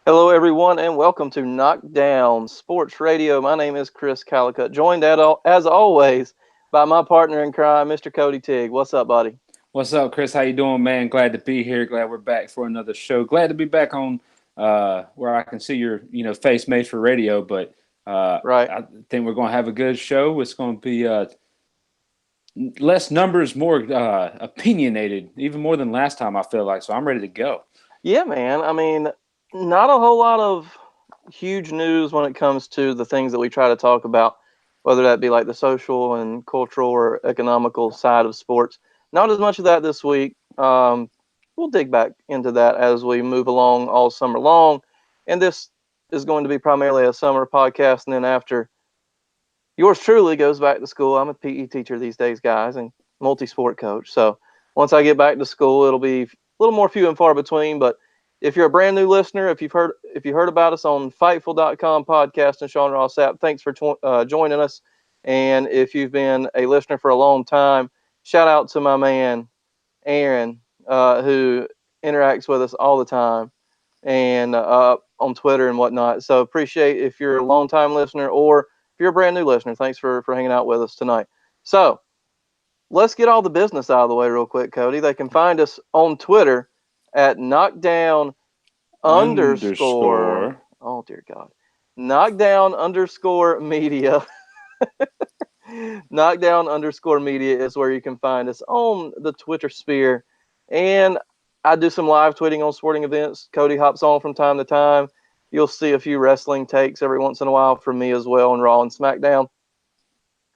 Hello, everyone, and welcome to Knockdown Sports Radio. My name is Chris Calicut, joined as always by my partner in crime, Mr. Cody Tigg. What's up, buddy? What's up, Chris? How you doing, man? Glad to be here. Glad we're back for another show. Glad to be back on where I can see your face made for radio. But Right. I think we're going to have a good show. It's going to be less numbers, more opinionated, even more than last time. I feel like so. I'm ready to go. Yeah, man. I mean, not a whole lot of huge news when it comes to the things that we try to talk about, whether that be like the social and cultural or economical side of sports. Not as much of that this week. We'll dig back into that as we move along all summer long. And this is going to be primarily a summer podcast. And then after yours truly goes back to school, I'm a PE teacher these days, guys, and multi-sport coach. So once I get back to school, it'll be a little more few and far between. But if you're a brand new listener, if you heard about us on Fightful.com podcast and Sean Ross app, thanks for joining us. And if you've been a listener for a long time, shout out to my man Aaron, who interacts with us all the time and on Twitter and whatnot. So appreciate if you're a long time listener or if you're a brand new listener. Thanks for hanging out with us tonight. So let's get all the business out of the way real quick, Cody. They can find us on Twitter at knockdown underscore. Underscore. Oh dear God, knockdown underscore media. Knockdown underscore media is where you can find us on the Twitter sphere. And I do some live tweeting on sporting events. Cody hops on from time to time. You'll see a few wrestling takes every once in a while from me as well on Raw and SmackDown.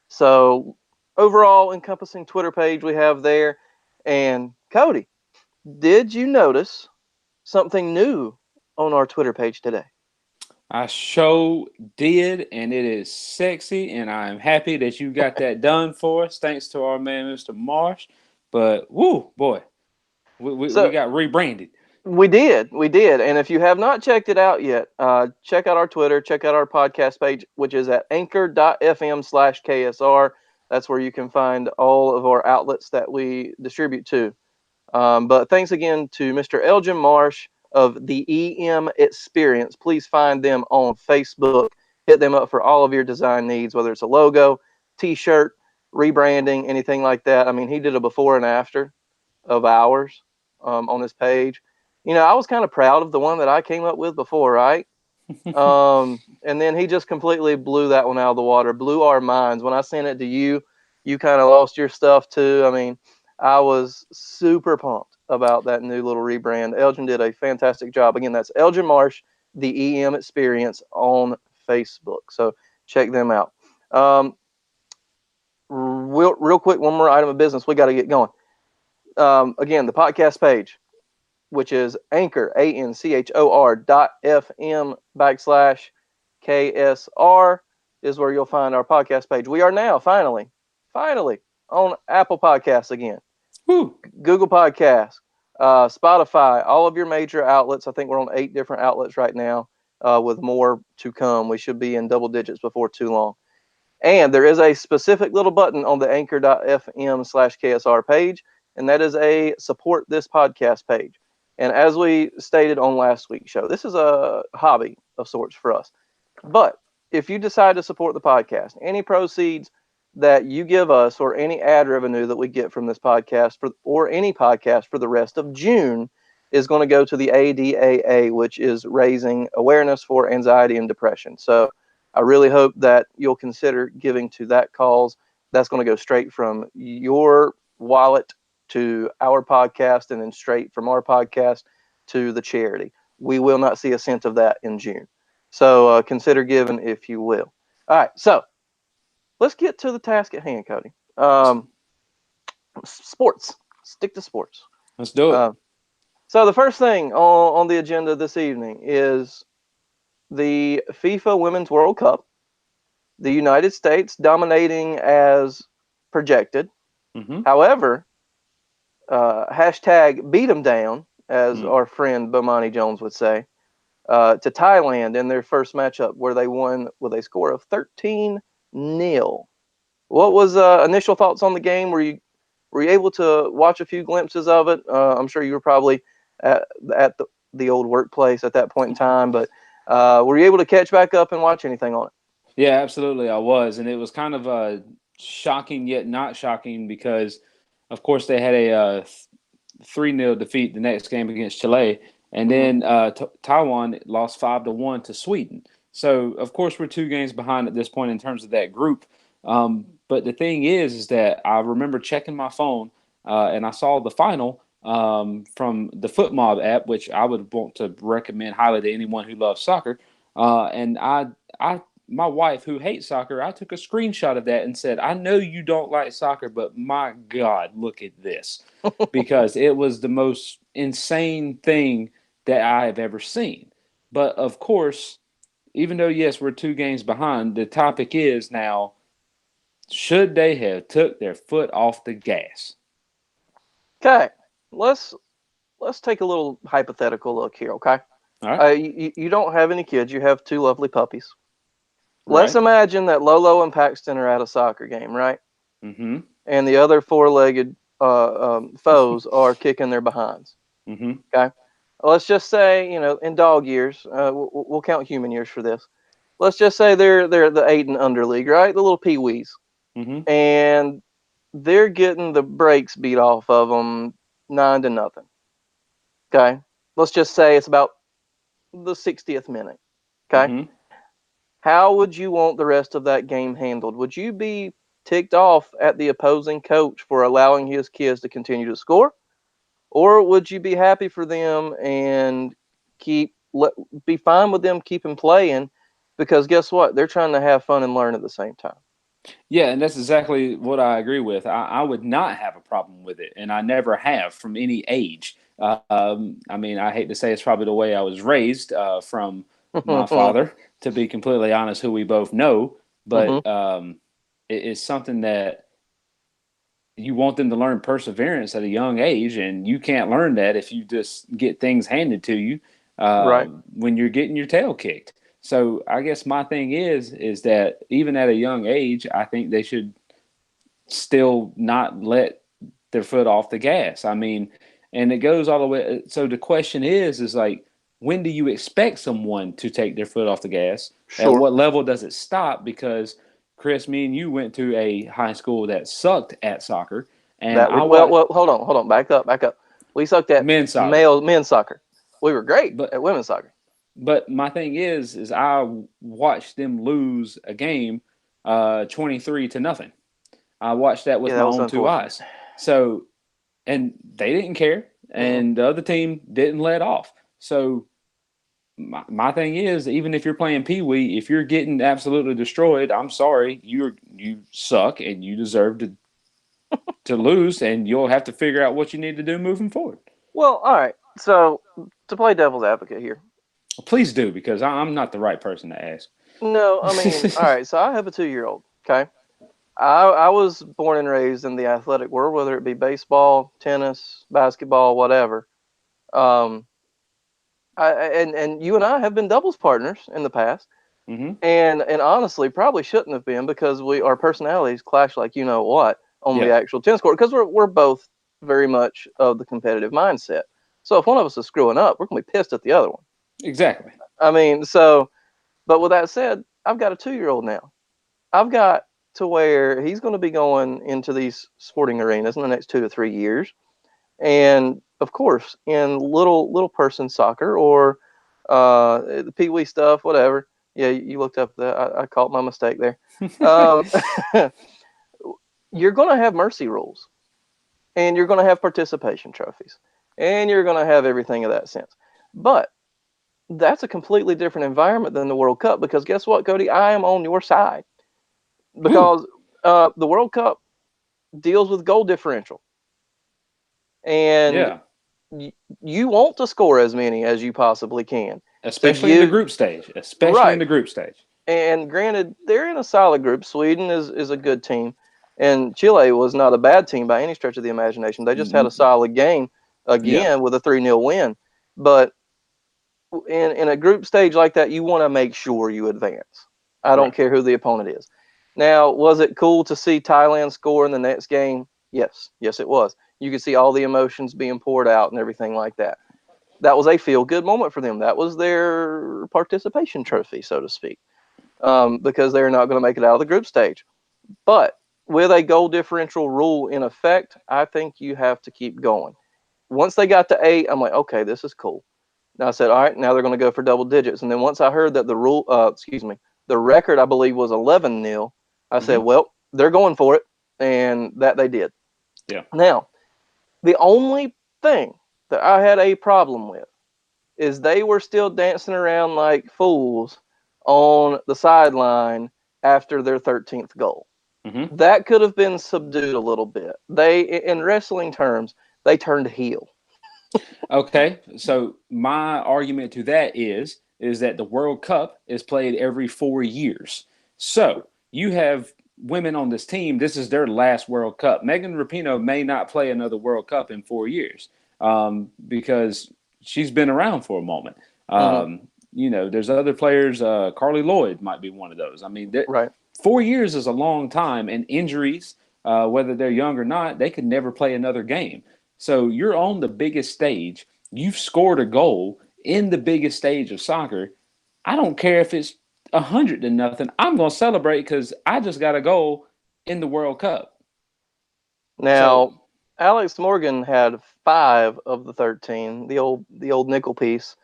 So overall encompassing Twitter page we have there. And Cody, did you notice something new on our Twitter page today? I show did, and it is sexy, and I'm happy that you got that done for us. Thanks to our man, Mr. Marsh. But woo, boy, we So got rebranded. we did. And if you have not checked it out yet, check out our Twitter, check out our podcast page, which is at anchor.fm/KSR. That's where you can find all of our outlets that we distribute to. But thanks again to Mr. Elgin Marsh of the EM Experience. Please find them on Facebook. Hit them up for all of your design needs, whether it's a logo, t-shirt, rebranding, anything like that. I mean, he did a before and after of ours on his page. You know, I was kind of proud of the one that I came up with before, right? And then he just completely blew that one out of the water, blew our minds. When I sent it to you, you kind of lost your stuff too. I mean, I was super pumped about that new little rebrand. Elgin did a fantastic job. Again, that's Elgin Marsh, the EM Experience on Facebook. So check them out. Real quick, one more item of business. We got to get going. Again, the podcast page, which is anchor.fm/KSR, is where you'll find our podcast page. We are now finally on Apple Podcasts again, Woo. Google Podcasts, Spotify, all of your major outlets. I think we're on 8 different outlets right now, with more to come. We should be in double digits before too long. And there is a specific little button on the anchor.fm/KSR page, and that is a support this podcast page. And as we stated on last week's show, this is a hobby of sorts for us. But if you decide to support the podcast, any proceeds that you give us or any ad revenue that we get from this podcast or any podcast for the rest of June is going to go to the ADAA, which is raising awareness for anxiety and depression. So I really hope that you'll consider giving to that cause. That's going to go straight from your wallet to our podcast and then straight from our podcast to the charity. We will not see a cent of that in June. So consider giving if you will. All right. So let's get to the task at hand, Cody. Sports. Stick to sports. Let's do it. So the first thing on the agenda this evening is the FIFA Women's World Cup. The United States dominating as projected. Mm-hmm. However, hashtag beat them down, as our friend Bomani Jones would say, to Thailand in their first matchup where they won with a score of 13-0. What was initial thoughts on the game? Were you able to watch a few glimpses of it? I'm sure you were probably at the old workplace at that point in time. But were you able to catch back up and watch anything on it? Yeah, absolutely, I was, and it was kind of shocking yet not shocking because, of course, they had a 3-0 defeat the next game against Chile, and then Taiwan lost 5-1 to Sweden. So, of course, we're 2 games behind at this point in terms of that group. But the thing is that I remember checking my phone and I saw the final from the FootMob app, which I would want to recommend highly to anyone who loves soccer. And my wife, who hates soccer, I took a screenshot of that and said, "I know you don't like soccer, but my God, look at this." Because it was the most insane thing that I have ever seen. But of course, even though yes, we're 2 games behind, the topic is now, should they have took their foot off the gas? Okay, let's take a little hypothetical look here. Okay, All right. you don't have any kids. You have 2 lovely puppies. Let's Right. imagine that Lolo and Paxton are at a soccer game, right? Mm-hmm. And the other 4-legged foes are kicking their behinds. Mm-hmm. Okay, let's just say, in dog years, we'll count human years for this. Let's just say they're the 8 and under league, right? The little peewees, Mm-hmm. and they're getting the brakes beat off of them 9-0. Okay, let's just say it's about the 60th minute. Okay, Mm-hmm. how would you want the rest of that game handled? Would you be ticked off at the opposing coach for allowing his kids to continue to score? Or would you be happy for them and be fine with them keeping playing? Because guess what? They're trying to have fun and learn at the same time. Yeah, and that's exactly what I agree with. I would not have a problem with it, and I never have from any age. I mean, I hate to say it's probably the way I was raised from my father, to be completely honest, who we both know. But it is something that you want them to learn perseverance at a young age, and you can't learn that if you just get things handed to you Right. when you're getting your tail kicked. So I guess my thing is that even at a young age, I think they should still not let their foot off the gas. I mean, and it goes all the way. So the question is like, when do you expect someone to take their foot off the gas? At Sure. what level does it stop? Because Chris, me and you went to a high school that sucked at soccer, and I watched Hold on, back up. We sucked at men's soccer. men's soccer. We were great But at women's soccer. but my thing is I watched them lose a game 23-0. I watched that with Yeah, my that was own 2 unfortunate. eyes. So, and they didn't care, and the other team didn't let off. So, my thing is, even if you're playing Pee Wee, if you're getting absolutely destroyed, I'm sorry, you suck, and you deserve to lose, and you'll have to figure out what you need to do moving forward. Well, all right. So to play devil's advocate here. Please do, because I'm not the right person to ask. No, I mean, all right. So I have a 2-year-old. Okay. I was born and raised in the athletic world, whether it be baseball, tennis, basketball, whatever. Um, and you and I have been doubles partners in the past, Mm-hmm. and honestly, probably shouldn't have been because our personalities clash like you know what on the Yeah, actual tennis court because we're both very much of the competitive mindset. So if one of us is screwing up, we're gonna be pissed at the other one. exactly. I mean, so but with that said, I've got a 2-year-old now. I've got to where he's going to be going into these sporting arenas in the next 2 to 3 years, and of course, in little person soccer or the pee wee stuff, whatever. Yeah, you looked up that. I caught my mistake there. Um, you're going to have mercy rules, and you're going to have participation trophies, and you're going to have everything of that sense. But that's a completely different environment than the World Cup because guess what, Cody? I am on your side Ooh, because the World Cup deals with goal differential, and yeah. you want to score as many as you possibly can to Especially in the give group stage. Especially in right. the group stage. And granted, they're in a solid group. Sweden is a good team, and Chile was not a bad team by any stretch of the imagination. They just had a solid game Yeah, again with a 3-0 win. But in a group stage like that, you want to make sure you advance. I don't right. care who the opponent is. Now, was it cool to see Thailand score in the next game? Yes, it was. You could see all the emotions being poured out and everything like that. that was a feel-good moment for them. That was their participation trophy, so to speak, because they're not going to make it out of the group stage. But with a goal differential rule in effect, I think you have to keep going. Once they got to 8, I'm like, okay, this is cool. And I said, all right, now they're going to go for double digits. And then once I heard that the record, I believe, was 11-0, I said, well, they're going for it. And that they did. Yeah. Now, the only thing that I had a problem with is they were still dancing around like fools on the sideline after their 13th goal. That could have been subdued a little bit. They, in wrestling terms, they turned heel. Okay, so my argument to that is that the World Cup is played every 4 years. So you have women on this team. This is their last World Cup. Megan Rapinoe may not play another World Cup in 4 years because she's been around for a moment. There's other players. Carli Lloyd might be one of those. I mean, right. 4 years is a long time, and injuries, whether they're young or not, they could never play another game. So you're on the biggest stage. You've scored a goal in the biggest stage of soccer. I don't care if it's 100-0. I'm going to celebrate because I just got a goal in the World Cup. Now, Alex Morgan had 5 of the 13. The old nickel piece.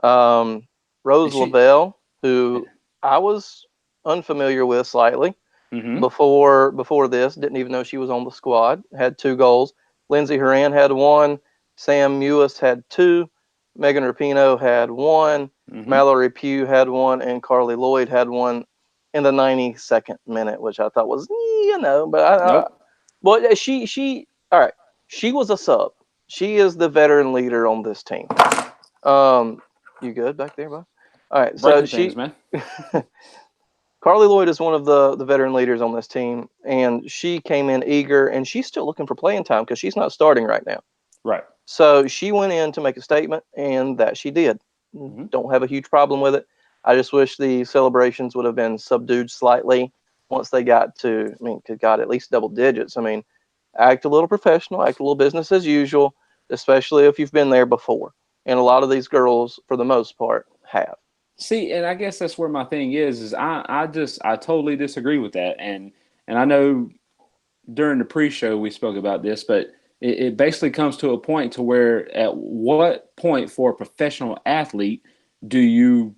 Rose Lavelle, who I was unfamiliar with slightly before this, didn't even know she was on the squad, had 2 goals. Lindsey Horan had 1. Sam Mewis had 2. Megan Rapinoe had 1. Mallory Pugh had 1. And Carli Lloyd had 1 in the 92nd minute, which I thought was, but she all right. She was a sub. She is the veteran leader on this team. You good back there, bud? All right. So things, man. Carli Lloyd is one of the veteran leaders on this team, and she came in eager, and she's still looking for playing time because she's not starting right now. Right. So she went in to make a statement, and that she did. Don't have a huge problem with it. I just wish the celebrations would have been subdued slightly once they got to, good God, at least double digits. I mean, act a little professional, act a little business as usual, especially if you've been there before. And a lot of these girls, for the most part, have. See, and I guess that's where my thing is I totally disagree with that. And I know during the pre-show we spoke about this, but it basically comes to a point to where at what point for a professional athlete do you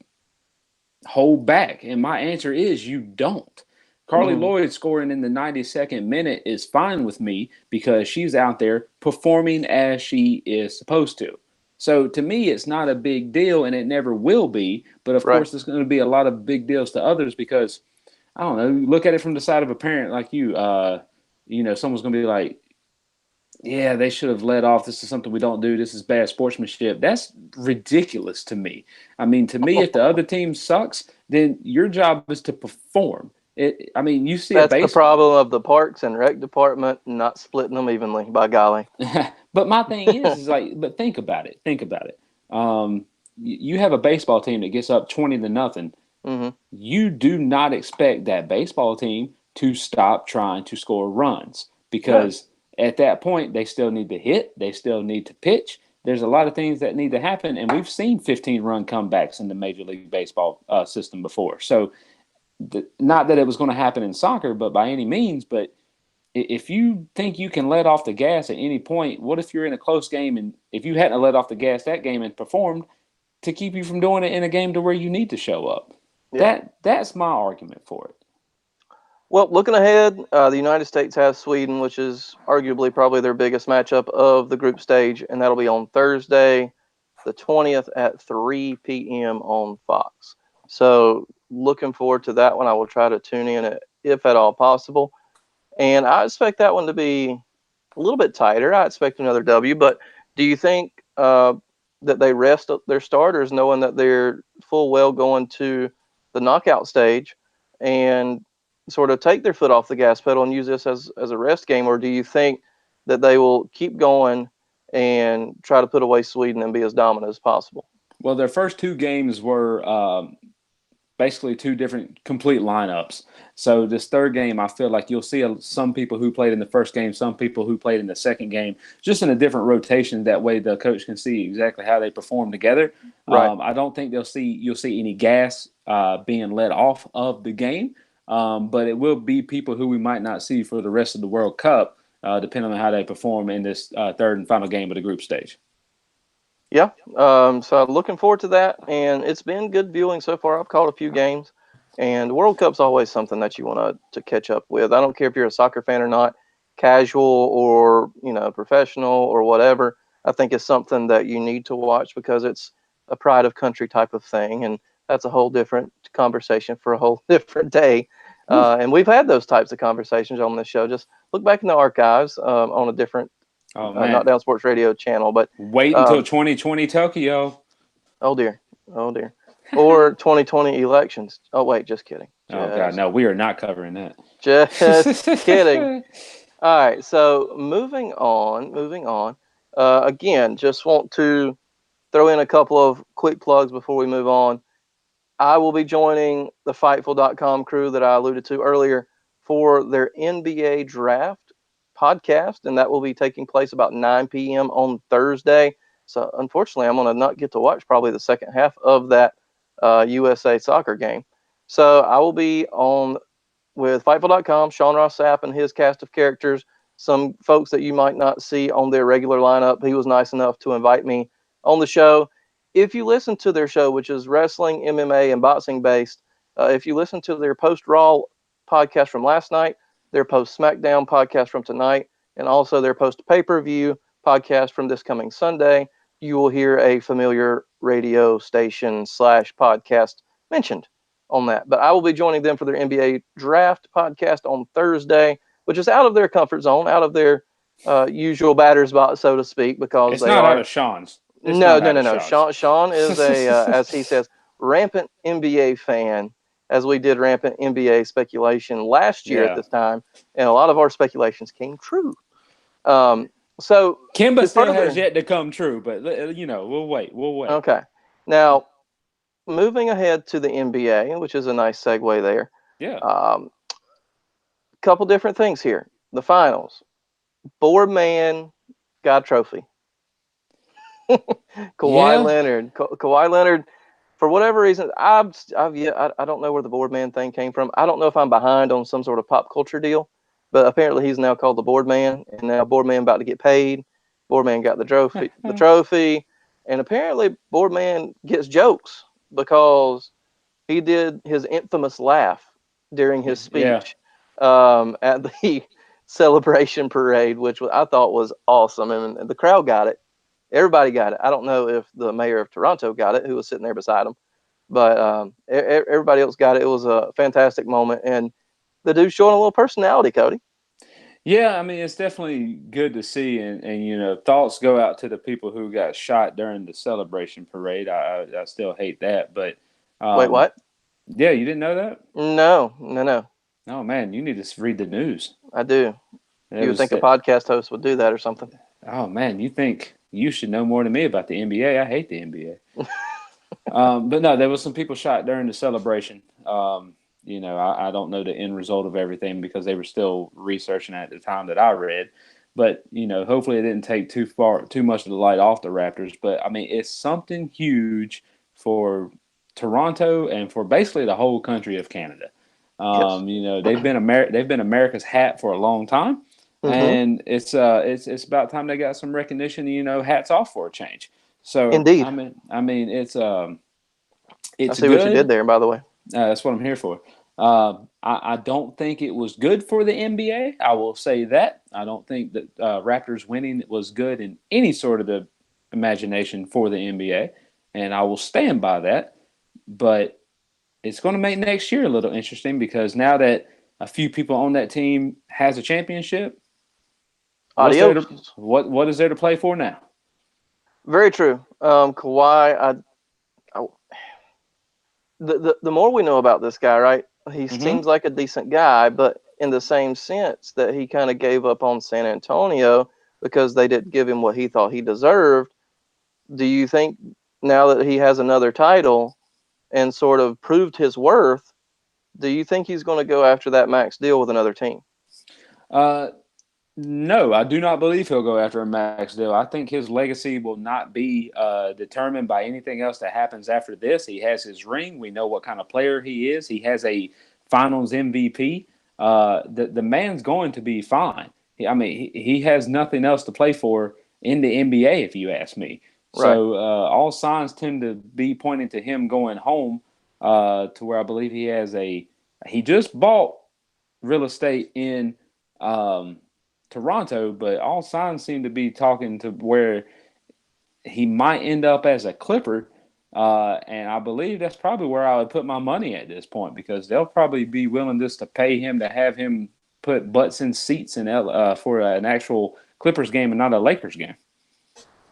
hold back? And my answer is you don't. Carli Lloyd scoring in the 92nd minute is fine with me because she's out there performing as she is supposed to. So to me, it's not a big deal, and it never will be. But of course, there's going to be a lot of big deals to others because, I don't know, look at it from the side of a parent like you. Someone's going to be like, yeah, they should have let off. This is something we don't do. This is bad sportsmanship. That's ridiculous to me. I mean, to me, if the other team sucks, then your job is to perform. You see that's the problem of the Parks and Rec department not splitting them evenly, by golly. But my thing is like, but think about it. You have a baseball team that gets up 20-0. You do not expect that baseball team to stop trying to score runs because at that point they still need to hit, they still need to pitch. There's a lot of things that need to happen, and we've seen 15-run comebacks in the Major League Baseball system before. So, not that it was going to happen in soccer, but by any means. But if you think you can let off the gas at any point, what if you're in a close game and if you hadn't let off the gas that game and performed to keep you from doing it in a game to where you need to show up? That's my argument for it. Well, looking ahead, the United States has Sweden, which is arguably probably their biggest matchup of the group stage, and that'll be on Thursday, the 20th at 3 p.m. on Fox. So looking forward to that one. I will try to tune in if at all possible. And I expect that one to be a little bit tighter. I expect another W. But do you think that they rest their starters knowing that they're full well going to the knockout stage and sort of take their foot off the gas pedal and use this as a rest game? Or do you think that they will keep going and try to put away Sweden and be as dominant as possible? Well, their first 2 games were basically two different complete lineups. So this third game, I feel like you'll see some people who played in the first game, some people who played in the second game, just in a different rotation. That way, the coach can see exactly how they perform together. Right. I don't think you'll see any gas being let off of the game, but it will be people who we might not see for the rest of the World Cup, depending on how they perform in this third and final game of the group stage. Yeah. So looking forward to that, and it's been good viewing so far. I've caught a few games, and World Cup's always something that you want to catch up with. I don't care if you're a soccer fan or not, casual or professional or whatever. I think it's something that you need to watch because it's a pride of country type of thing, and that's a whole different conversation for a whole different day. And we've had those types of conversations on this show. Just look back in the archives on a different Not Down Sports Radio channel, but wait until 2020 Tokyo. Oh dear, or 2020 elections. Oh wait, just kidding. Oh God, no, we are not covering that. Just kidding. All right, so moving on. Again, just want to throw in a couple of quick plugs before we move on. I will be joining the Fightful.com crew that I alluded to earlier for their NBA draft podcast, and that will be taking place about 9 p.m. on Thursday. So unfortunately, I'm going to not get to watch probably the second half of that USA soccer game. So I will be on with Fightful.com, Sean Ross Sapp and his cast of characters, some folks that you might not see on their regular lineup. He was nice enough to invite me on the show. If you listen to their show, which is wrestling, MMA, and boxing based, if you listen to their post-Raw podcast from last night, their post-SmackDown podcast from tonight, and also their post-pay-per-view podcast from this coming Sunday, you will hear a familiar radio station / podcast mentioned on that. But I will be joining them for their NBA draft podcast on Thursday, which is out of their comfort zone, out of their usual batter's box, so to speak, because it's they not are out of Sean's. No. Sean is a, as he says, rampant NBA fan, as we did rampant NBA speculation last year at this time, and a lot of our speculations came true. So Kimba still has yet to come true, but we'll wait. Okay. Now, moving ahead to the NBA, which is a nice segue there. Yeah. Couple different things here. The finals. Board man got a trophy. Kawhi Leonard, for whatever reason, I don't know where the board man thing came from. I don't know if I'm behind on some sort of pop culture deal, but apparently he's now called the board man, and now board man about to get paid. Board man got the trophy, and apparently board man gets jokes because he did his infamous laugh during his speech at the celebration parade, which I thought was awesome, and the crowd got it. Everybody got it. I don't know if the mayor of Toronto got it, who was sitting there beside him, but everybody else got it. It was a fantastic moment, and the dude's showing a little personality, Cody. Yeah, I mean, it's definitely good to see, and thoughts go out to the people who got shot during the celebration parade. I still hate that, but wait, what? Yeah, you didn't know that? No. Oh man, you need to read the news. I do. You would think a podcast host would do that or something. Oh man, you think you should know more than me about the NBA? I hate the NBA. But no, there was some people shot during the celebration. I don't know the end result of everything because they were still researching at the time that I read. But hopefully it didn't take too much of the light off the Raptors. But I mean, it's something huge for Toronto and for basically the whole country of Canada. Yes. They've been America's hat for a long time. Mm-hmm. And it's about time they got some recognition. Hats off for a change. So indeed, I mean, it's I see what you did there, by the way. That's what I'm here for. I don't think it was good for the NBA. I will say that. I don't think that Raptors winning was good in any sort of the imagination for the NBA, and I will stand by that. But it's going to make next year a little interesting because now that a few people on that team has a championship, what is there to play for now? Very true. Kawhi, the more we know about this guy, right? He seems like a decent guy, but in the same sense that he kind of gave up on San Antonio because they didn't give him what he thought he deserved. Do you think now that he has another title and sort of proved his worth, do you think he's going to go after that max deal with another team? No, I do not believe he'll go after a max deal. I think his legacy will not be determined by anything else that happens after this. He has his ring. We know what kind of player he is. He has a Finals MVP. The man's going to be fine. He has nothing else to play for in the NBA, if you ask me. Right. So all signs tend to be pointing to him going home. To where I believe he just bought real estate in Toronto, but all signs seem to be talking to where he might end up as a Clipper. And I believe that's probably where I would put my money at this point, because they'll probably be willing just to pay him to have him put butts in seats for an actual Clippers game and not a Lakers game.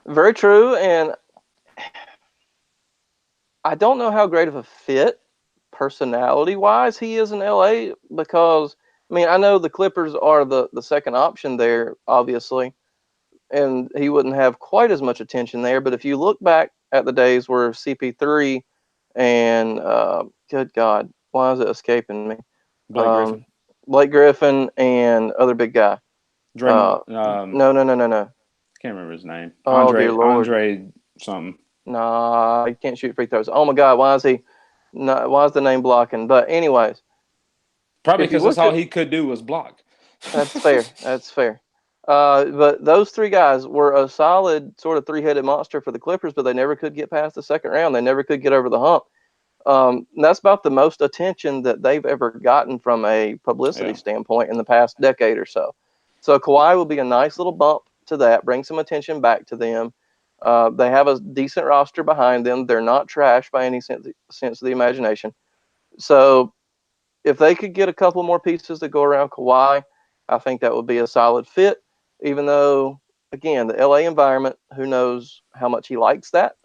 Very true. And I don't know how great of a fit personality-wise he is in LA, because, I mean, I know the Clippers are the second option there, obviously, and he wouldn't have quite as much attention there. But if you look back at the days where CP3 and, good God, why is it escaping me? Blake Griffin and other big guy. No. Can't remember his name. Oh, dear Lord. Andre something. Nah, he can't shoot free throws. Oh my God, why is the name blocking? But anyways, probably because that's all he could do was block. That's fair. That's fair. But those three guys were a solid sort of three-headed monster for the Clippers, but they never could get past the second round. They never could get over the hump. That's about the most attention that they've ever gotten from a publicity standpoint in the past decade or so. So Kawhi will be a nice little bump to that, bring some attention back to them. They have a decent roster behind them. They're not trash by any sense of the imagination. So if they could get a couple more pieces to go around Kawhi, I think that would be a solid fit, even though, again, the LA environment, who knows how much he likes that,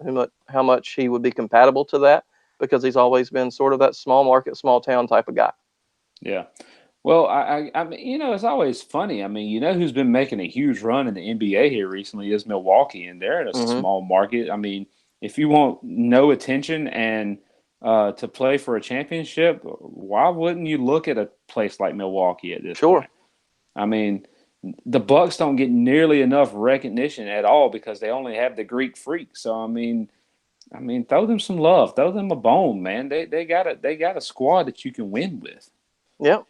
how much he would be compatible to that, because he's always been sort of that small market, small town type of guy. Yeah. Well, I mean, it's always funny. I mean, who's been making a huge run in the NBA here recently is Milwaukee, and they're in a small market. I mean, if you want no attention and to play for a championship, why wouldn't you look at a place like Milwaukee at this point? I mean, the Bucks don't get nearly enough recognition at all because they only have the Greek Freak. So I mean, throw them some love, throw them a bone, man. They got a squad that you can win with. Yep.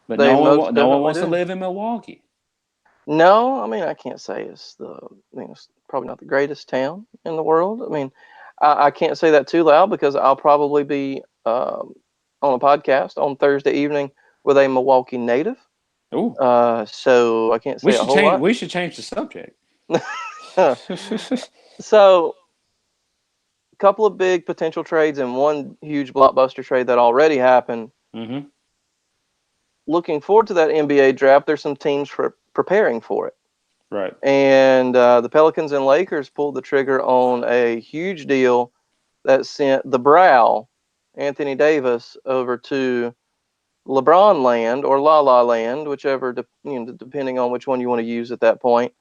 But no one wants to live in Milwaukee. No, I mean, I can't say it's probably not the greatest town in the world. I mean, I can't say that too loud because I'll probably be on a podcast on Thursday evening with a Milwaukee native. Ooh. So I can't say a whole lot. We should change the subject. So, a couple of big potential trades and one huge blockbuster trade that already happened. Mm-hmm. Looking forward to that NBA draft. There's some teams preparing for it. Right. And the Pelicans and Lakers pulled the trigger on a huge deal that sent the Brow, Anthony Davis, over to LeBron land or La La land, whichever, depending on which one you want to use at that point,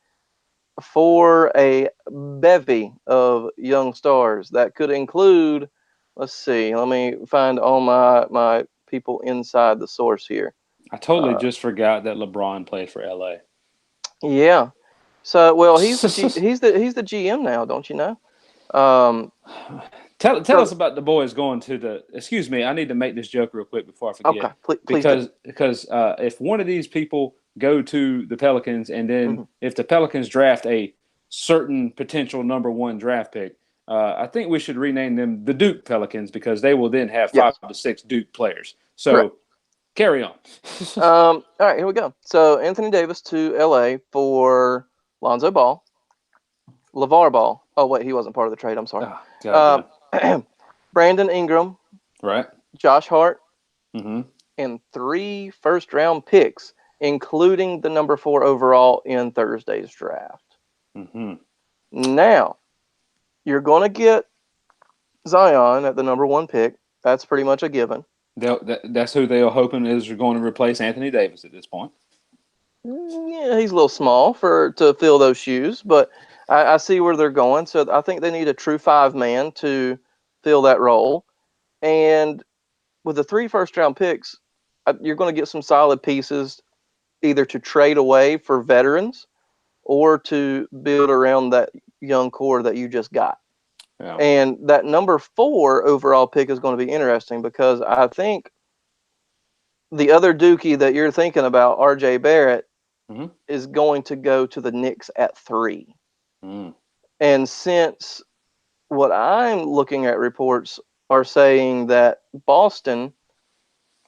for a bevy of young stars that could include, let's see, let me find all my people inside the source here. I totally just forgot that LeBron played for LA. Yeah. So, well, he's the GM now, don't you know? Tell us about the boys going to the. Excuse me, I need to make this joke real quick before I forget. Okay, please because if one of these people go to the Pelicans, and then if the Pelicans draft a certain potential number one draft pick, I think we should rename them the Duke Pelicans, because they will then have 5 to 6 Duke players. So. Correct. Carry on. All right, here we go. So Anthony Davis to LA for Lonzo Ball, LeVar Ball. Oh wait, he wasn't part of the trade. I'm sorry. Brandon Ingram, right? Josh Hart, and 3 first-round picks, including the number 4 overall in Thursday's draft. Now, you're going to get Zion at the number 1 pick. That's pretty much a given. That's who they are hoping is going to replace Anthony Davis at this point. Yeah, he's a little small to fill those shoes, but I see where they're going. So I think they need a true 5-man to fill that role. And with the 3 first-round picks, you're going to get some solid pieces either to trade away for veterans or to build around that young core that you just got. Yeah. And that number 4 overall pick is going to be interesting because I think the other Dookie that you're thinking about, RJ Barrett, is going to go to the Knicks at 3. And since what I'm looking at reports are saying that Boston,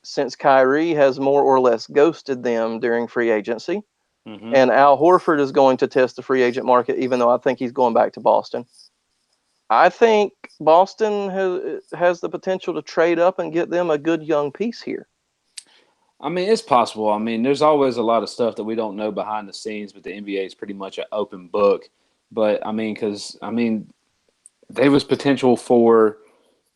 since Kyrie has more or less ghosted them during free agency, and Al Horford is going to test the free agent market, even though I think he's going back to Boston. I think Boston has the potential to trade up and get them a good young piece here. I mean, it's possible. I mean, there's always a lot of stuff that we don't know behind the scenes, but the NBA is pretty much an open book. But, I mean, there was potential for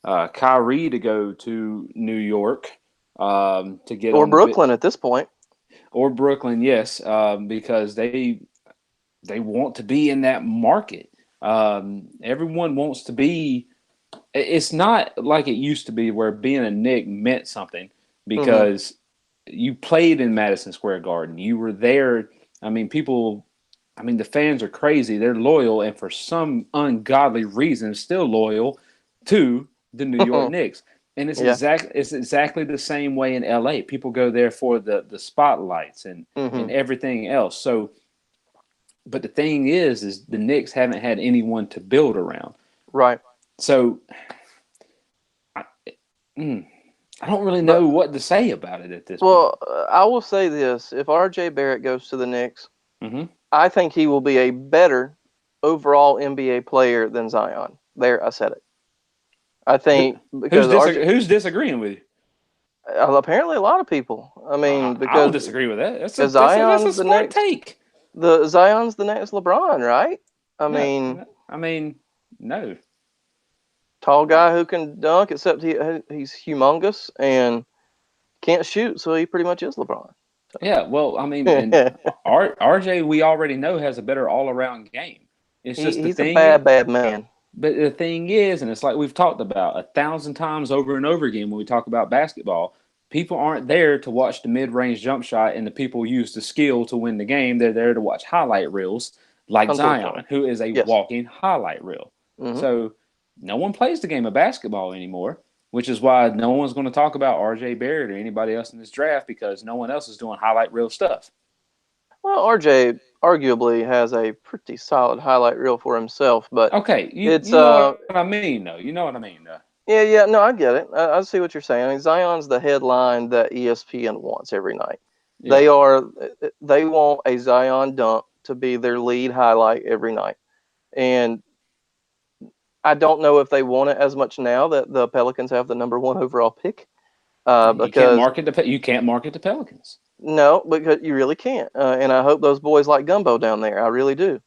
Kyrie to go to New York to get or on Brooklyn at this point. Or Brooklyn, yes, because they want to be in that market. Everyone wants to be. It's not like it used to be where being a Knick meant something because you played in Madison Square Garden. You were there. I mean, the fans are crazy. They're loyal, and for some ungodly reason, still loyal to the New York Knicks. And it's exactly the same way in LA. People go there for the spotlights and everything else. So, but the thing is the Knicks haven't had anyone to build around. Right. So, I don't really know what to say about it at this point. Well, I will say this. If RJ Barrett goes to the Knicks, I think he will be a better overall NBA player than Zion. There, I said it. I think because who's disagreeing with you? Apparently a lot of people. I mean, because I don't disagree with that. That's a smart take. Zion's the next LeBron, right? I mean, no. Tall guy who can dunk, except he's humongous and can't shoot, so he pretty much is LeBron. So. Yeah, well, I mean, and RJ, we already know has a better all-around game. It's just he's a bad man. But the thing is, and it's like we've talked about 1,000 times over and over again when we talk about basketball, people aren't there to watch the mid-range jump shot and the people use the skill to win the game. They're there to watch highlight reels like Zion, who is a walking highlight reel. So no one plays the game of basketball anymore, which is why no one's going to talk about RJ Barrett or anybody else in this draft because no one else is doing highlight reel stuff. Well, RJ arguably has a pretty solid highlight reel for himself, but okay, you know what I mean, though. You know what I mean, though. Yeah, no, I get it. I see what you're saying. I mean, Zion's the headline that ESPN wants every night. Yeah. They want a Zion dunk to be their lead highlight every night, and I don't know if they want it as much now that the Pelicans have the number 1 overall pick. Because you can't market the Pelicans. No, because you really can't. And I hope those boys like gumbo down there. I really do.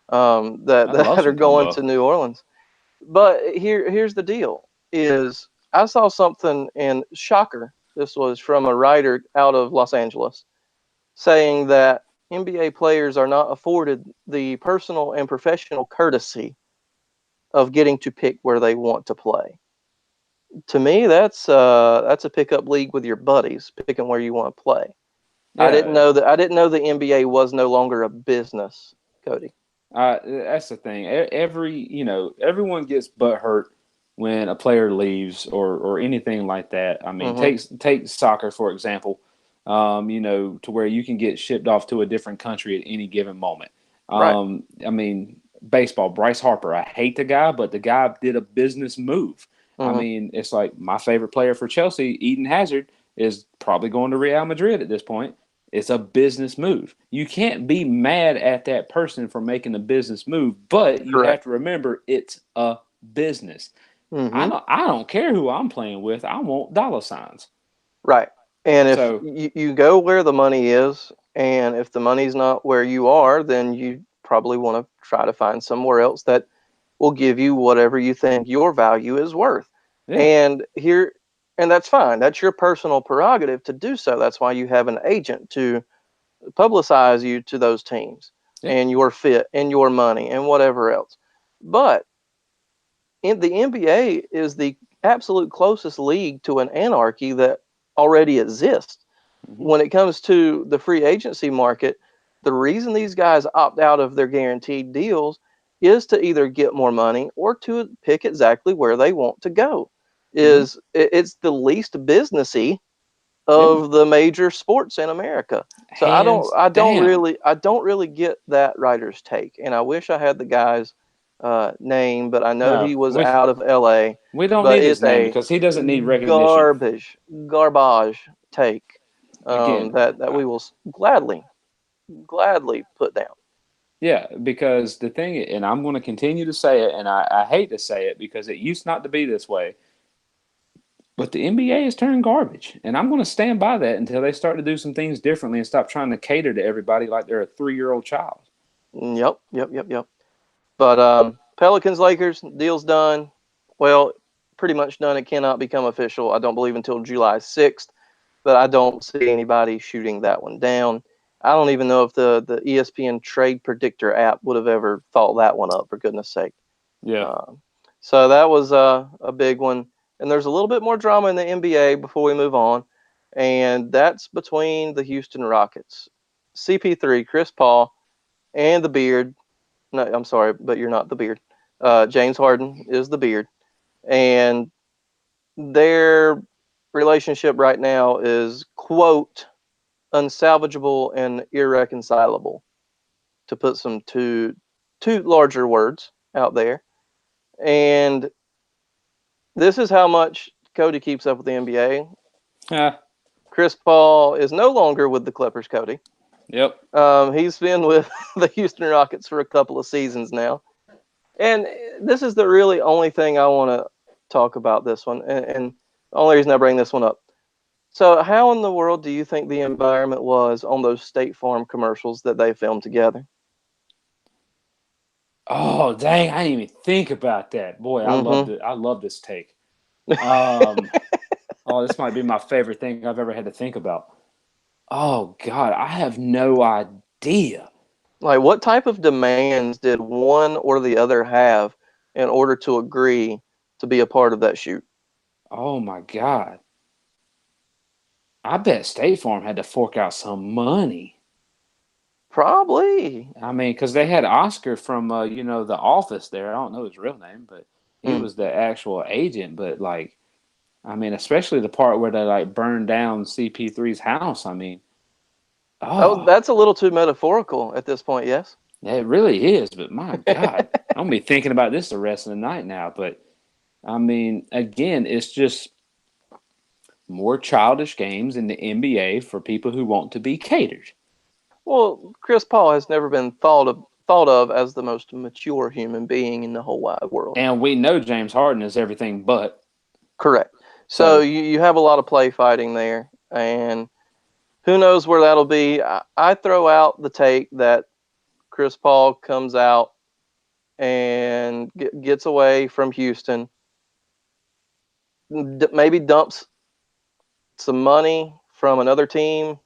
That are going to New Orleans. But here's the deal: is I saw something in Shocker. This was from a writer out of Los Angeles, saying that NBA players are not afforded the personal and professional courtesy of getting to pick where they want to play. To me, that's a pickup league with your buddies, picking where you want to play. Yeah. I didn't know the NBA was no longer a business, Cody. That's the thing. Everyone gets butthurt when a player leaves or anything like that. I mean, take soccer for example. To where you can get shipped off to a different country at any given moment. Right. I mean, baseball, Bryce Harper. I hate the guy, but the guy did a business move. I mean, it's like my favorite player for Chelsea, Eden Hazard, is probably going to Real Madrid at this point. It's a business move. You can't be mad at that person for making a business move, but you have to remember it's a business. I don't care who I'm playing with. I want dollar signs. Right. And if you go where the money is, and if the money's not where you are, then you probably want to try to find somewhere else that will give you whatever you think your value is worth. Yeah. And that's fine. That's your personal prerogative to do so. That's why you have an agent to publicize you to those teams and your fit and your money and whatever else. But the NBA is the absolute closest league to an anarchy that already exists. Mm-hmm. When it comes to the free agency market, the reason these guys opt out of their guaranteed deals is to either get more money or to pick exactly where they want to go. Mm-hmm. It's the least businessy Yeah. of the major sports in America. So Hands down. I don't really get that writer's take, and I wish I had the guy's name, but I know No, he was out of L.A. we don't But need his it's name a because he doesn't need recognition. garbage take Again, that we will gladly put down. yeah, because the thing, and I'm going to continue to say it, and I hate to say it because it used not to be this way, but the NBA has turned garbage, and I'm going to stand by that until they start to do some things differently and stop trying to cater to everybody like they're a 3-year-old child. Yep. But Pelicans Lakers deal's done. Well, pretty much done. It cannot become official. I don't believe until July 6th, but I don't see anybody shooting that one down. I don't even know if the ESPN Trade Predictor app would have ever thought that one up, for goodness sake. Yeah. So that was a big one. And there's a little bit more drama in the NBA before we move on, and that's between the Houston Rockets. CP3, Chris Paul, and the Beard. No, I'm sorry, but you're not the Beard. James Harden is the Beard. And their relationship right now is, quote, unsalvageable and irreconcilable, to put some two larger words out there. And this is how much Cody keeps up with the NBA. Ah, Chris Paul is no longer with the Clippers, Cody. yep. He's been with the Houston Rockets for a couple of seasons now. And this is the really only thing I want to talk about this one. And the only reason I bring this one up. So, how in the world do you think the environment was on those State Farm commercials that they filmed together? Oh, dang! I didn't even think about that. Boy, I loved Mm-hmm. it. I love this take. Um, oh, this might be my favorite thing I've ever had to think about. Oh God, I have no idea. Like, what type of demands did one or the other have in order to agree to be a part of that shoot? Oh my God. I bet State Farm had to fork out some money. Probably. I mean, because they had Oscar from The Office there. I don't know his real name, but he Mm. was the actual agent. But like, I mean, especially the part where they like burned down CP3's house. I mean, oh, That's a little too metaphorical at this point, yes? it really is. But my God, I'm gonna be thinking about this the rest of the night now. But I mean, again, it's just more childish games in the NBA for people who want to be catered. Well, Chris Paul has never been thought of as the most mature human being in the whole wide world. And we know James Harden is everything but. Correct. So So, you have a lot of play fighting there, and who knows where that'll be. I throw out the take that Chris Paul comes out and gets away from Houston, maybe dumps some money from another team.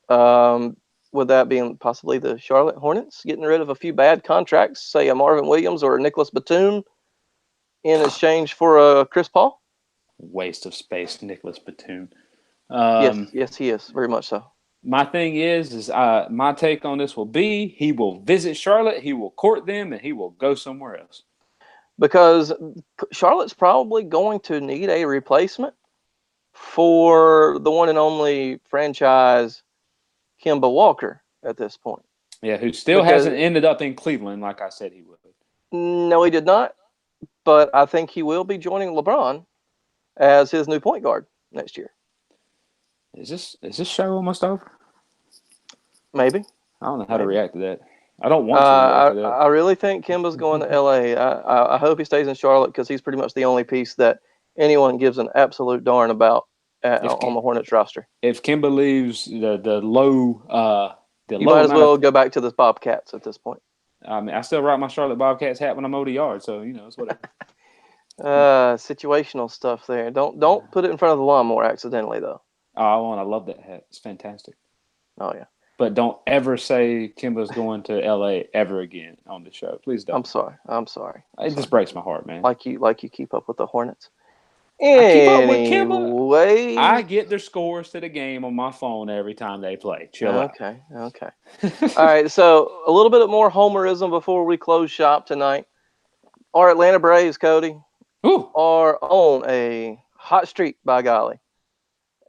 Um, with that being possibly the Charlotte Hornets, getting rid of a few bad contracts, say a Marvin Williams or a Nicholas Batum, in exchange for a Chris Paul. waste of space, Nicholas Batum. Yes, he is very much so. My thing is my take on this will be he will visit Charlotte, he will court them, and he will go somewhere else. Because Charlotte's probably going to need a replacement for the one and only franchise Kemba Walker at this point. Yeah, who still Because hasn't ended up in Cleveland like I said he would. no, he did not. But I think he will be joining LeBron as his new point guard next year. Is this show almost over? Maybe. I don't know how to Maybe. react to that. I don't want to react to that. I really think Kemba's going to LA. I hope he stays in Charlotte because he's pretty much the only piece that anyone gives an absolute darn about If on the Hornets roster. if Kimba leaves the You low might as amount of well go back to the Bobcats at this point. I mean, I still rock my Charlotte Bobcats hat when I'm over the yard, so it's whatever. Situational stuff there. Don't put it in front of the lawnmower accidentally though. Oh, I love that hat. It's fantastic. Oh yeah. But don't ever say Kimba's going to LA ever again on the show. Please don't. I'm sorry. It just breaks my heart, man. Like you keep up with the Hornets. I keep up with Kimba. I Anyway. get their scores to the game on my phone every time they play. Chill out. Okay. All right. So a little bit more homerism before we close shop tonight. Our Atlanta Braves, Cody, Ooh. are on a hot streak, by golly.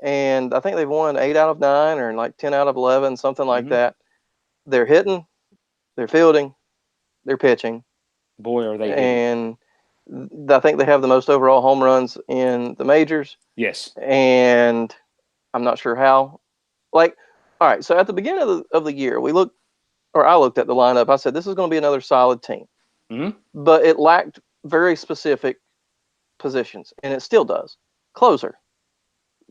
And I think they've won 8 out of 9 or like 10 out of 11, something like Mm-hmm. that. They're hitting, they're fielding, they're pitching. Boy, are they hitting. And I think they have the most overall home runs in the majors. Yes. And I'm not sure how. Like, all right, so at the beginning of the year, I looked at the lineup. I said, this is going to be another solid team. Mm-hmm. But it lacked very specific positions, and it still does. Closer.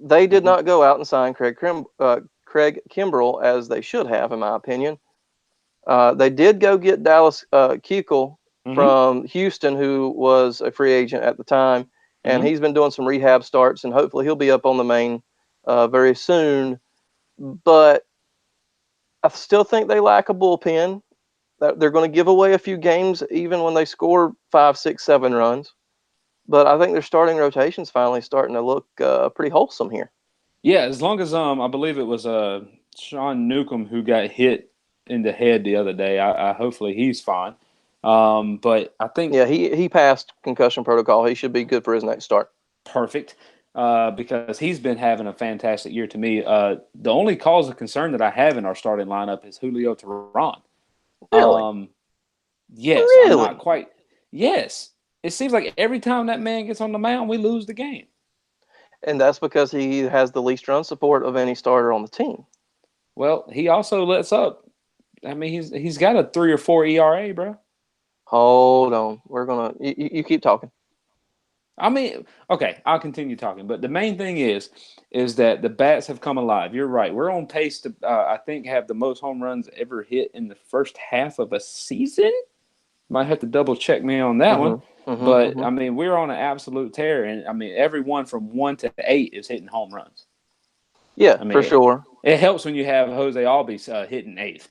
They did not go out and sign Craig Kimbrell as they should have, in my opinion. They did go get Dallas Keuchel from Houston, who was a free agent at the time, and he's been doing some rehab starts, and hopefully he'll be up on the main very soon. But I still think they lack a bullpen. They're going to give away a few games even when they score 5, 6, 7 runs. But I think their starting rotation's finally starting to look pretty wholesome here. Yeah, as long as I believe it was Sean Newcomb who got hit in the head the other day. I hopefully he's fine. But I think he passed concussion protocol. He should be good for his next start. perfect because he's been having a fantastic year to me. The only cause of concern that I have in our starting lineup is Julio Teheran. Really? Yes, I'm not Really? quite. Yes, it seems like every time that man gets on the mound, we lose the game. And that's because he has the least run support of any starter on the team. Well, he also lets up. I mean, he's got a 3 or 4 ERA, bro. Hold on. We're going to – you keep talking. I mean, okay, I'll continue talking. But the main thing is that the bats have come alive. You're right. We're on pace to, I think, have the most home runs ever hit in the first half of a season. Might have to double check me on that one. But, I mean, we're on an absolute tear. And, I mean, everyone from 1 to 8 is hitting home runs. Yeah, I mean, for sure. It helps when you have Jose Albies hitting 8th.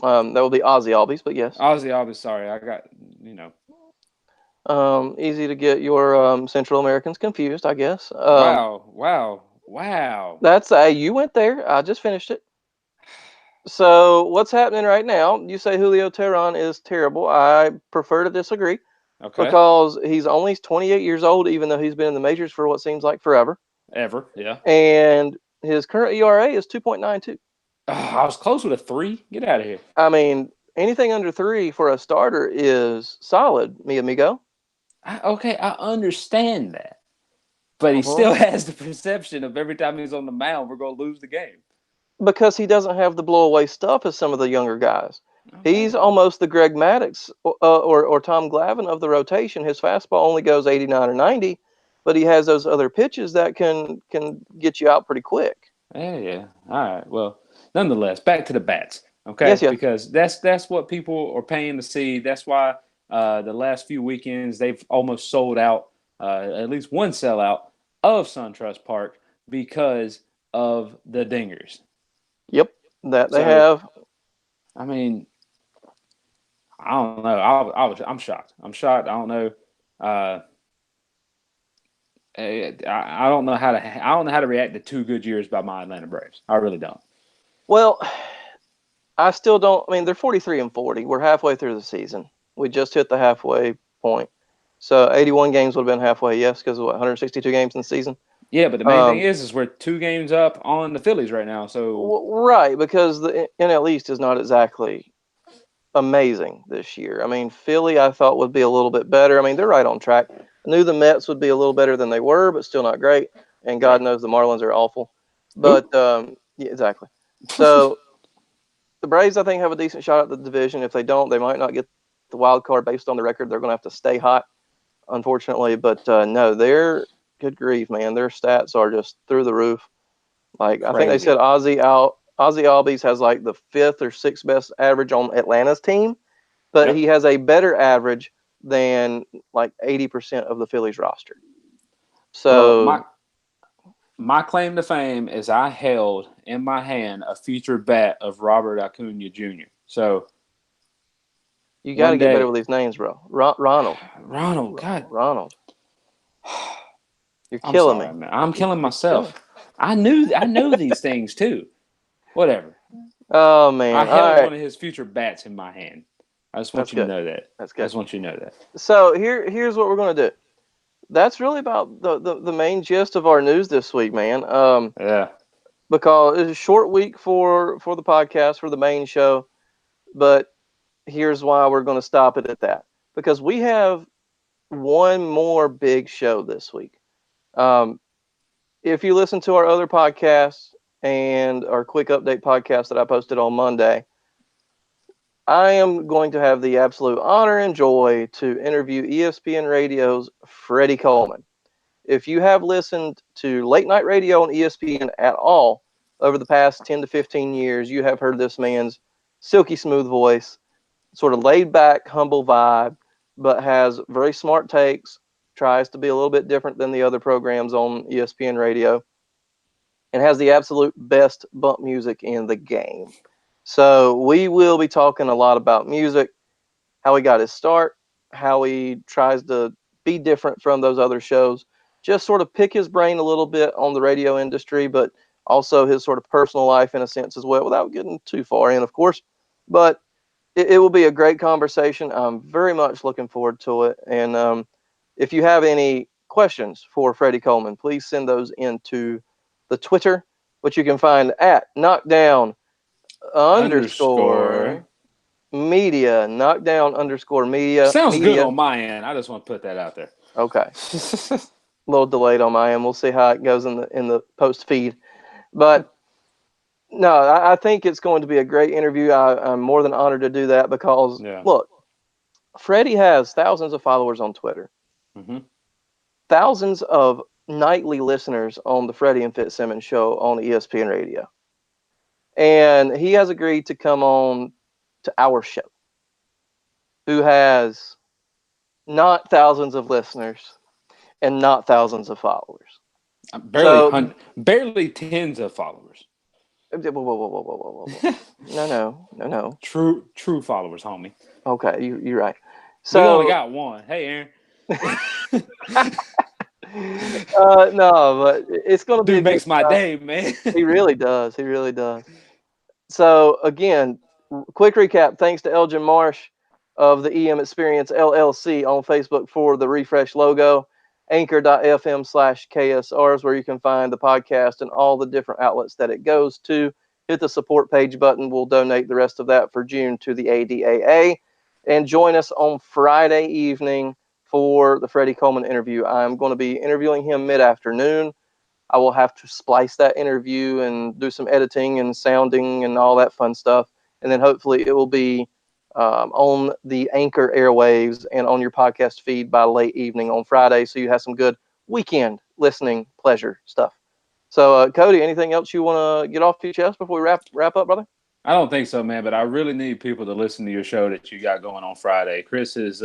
That would be Ozzy Albies, but yes. Ozzy Albies, sorry. I got, Easy to get your Central Americans confused, I guess. Wow. That's you went there. I just finished it. So what's happening right now? You say Julio Teheran is terrible. I prefer to disagree because he's only 28 years old, even though he's been in the majors for what seems like forever. Yeah. And his current ERA is 2.92. I was close with a 3. Get out of here. I mean, anything under 3 for a starter is solid, mi amigo. I understand that. But he still has the perception of every time he's on the mound, we're going to lose the game. Because he doesn't have the blowaway stuff as some of the younger guys. Okay. He's almost the Greg Maddux or Tom Glavine of the rotation. His fastball only goes 89 or 90, but he has those other pitches that can get you out pretty quick. Yeah. All right. Well, nonetheless, back to the bats. Okay. Yes. Because that's what people are paying to see. That's why the last few weekends they've almost sold out, at least one sellout of SunTrust Park because of the dingers. Yep, that they have. I mean, I don't know. I'm shocked. I don't know. I don't know how to react to 2 good years by my Atlanta Braves. I really don't. Well, I still don't. I mean, they're 43-40. We're halfway through the season. We just hit the halfway point. So 81 games would have been halfway, yes, because of 162 games in the season. Yeah, but the main thing is we're 2 games up on the Phillies right now. So right, because the NL East is not exactly amazing this year. I mean, Philly I thought would be a little bit better. I mean, they're right on track. I knew the Mets would be a little better than they were, but still not great. And God knows the Marlins are awful. But yeah, exactly. So the Braves, I think, have a decent shot at the division. If they don't, they might not get the wild card based on the record. They're going to have to stay hot, unfortunately. But no, they're good grief, man. Their stats are just through the roof. Like crazy. I think they said Ozzy Albies has like the 5th or 6th best average on Atlanta's team, but he has a better average than like 80% of the Phillies roster. So my claim to fame is I held in my hand a featured bat of Robert Acuna Jr. So you got to get better with these names, bro. Ronald. God. Ronald. You're I'm killing sorry, me. man. I'm killing You're killing myself. I know these things too. Whatever. Oh I man! All held right, one of his future bats in my hand. I just that's want you to good. know that. That's I good. just want you to know that. So here's what we're gonna do. That's really about the main gist of our news this week, man. Yeah. Because it's a short week for the podcast for the main show, but here's why we're going to stop it at that, because we have one more big show this week. Um, if you listen to our other podcasts and our quick update podcast that I posted on Monday, I am going to have the absolute honor and joy to interview ESPN Radio's Freddie Coleman. If you have listened to late night radio on ESPN at all over the past 10 to 15 years, you have heard this man's silky smooth voice, sort of laid back, humble vibe, but has very smart takes, tries to be a little bit different than the other programs on ESPN radio, and has the absolute best bump music in the game. So we will be talking a lot about music, how he got his start, how he tries to be different from those other shows, just sort of pick his brain a little bit on the radio industry, but also his sort of personal life in a sense as well, without getting too far in, of course. But it will be a great conversation. I'm very much looking forward to it. And if you have any questions for Freddie Coleman, please send those into the Twitter, which you can find at knockdown Underscore. underscore media, knockdown underscore media. Sounds good Media. on my end. I just want to put that out there. Okay. A little delayed on my end. We'll see how it goes in the post feed. But no, I think it's going to be a great interview. I'm more than honored to do that because, Yeah. look, Freddie has thousands of followers on Twitter, Mm-hmm. thousands of nightly listeners on the Freddie and Fitzsimmons show on ESPN Radio. And he has agreed to come on to our show, who has not thousands of listeners and not thousands of followers. So, Barely tens of followers. whoa, whoa, whoa, whoa, whoa, whoa, whoa. No. True followers, homie. Okay, you're right. We only So, got one. Hey, Aaron. no, but it's going to be a Dude good makes my time. day, man. He really does. He really does. So, again, quick recap. Thanks to Elgin Marsh of the EM Experience LLC on Facebook for the refresh logo. Anchor.fm/KSR is where you can find the podcast and all the different outlets that it goes to. Hit the support page button. We'll donate the rest of that for June to the ADAA. And join us on Friday evening for the Freddie Coleman interview. I'm going to be interviewing him mid-afternoon. I will have to splice that interview and do some editing and sounding and all that fun stuff. And then hopefully it will be on the Anchor airwaves and on your podcast feed by late evening on Friday. So you have some good weekend listening pleasure stuff. So, Cody, anything else you want to get off your chest before we wrap up, brother? I don't think so, man, but I really need people to listen to your show that you got going on Friday. Chris is,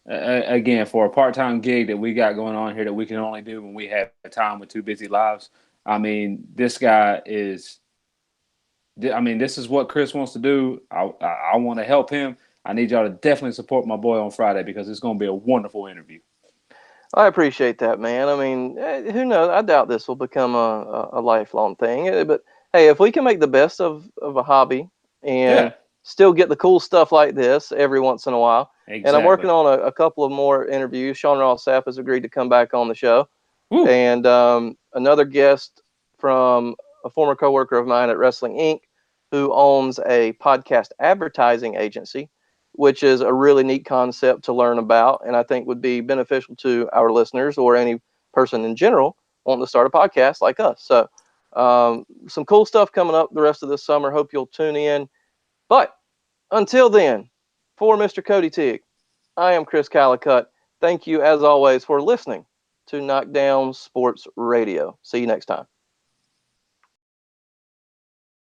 again, for a part-time gig that we got going on here that we can only do when we have time with two busy lives. I mean, this guy is – this is what Chris wants to do. I want to help him. I need y'all to definitely support my boy on Friday because it's going to be a wonderful interview. I appreciate that, man. I mean, who knows? I doubt this will become a lifelong thing. But hey, if we can make the best of a hobby and still get the cool stuff like this every once in a while, Exactly. And I'm working on a couple of more interviews. Sean Ross Sapp has agreed to come back on the show. Woo. And another guest from a former coworker of mine at Wrestling Inc., who owns a podcast advertising agency, which is a really neat concept to learn about, and I think would be beneficial to our listeners or any person in general wanting to start a podcast like us. So some cool stuff coming up the rest of this summer. Hope you'll tune in. But until then, for Mr. Cody Teague, I am Chris Callicutt. Thank you, as always, for listening to Knockdown Sports Radio. See you next time.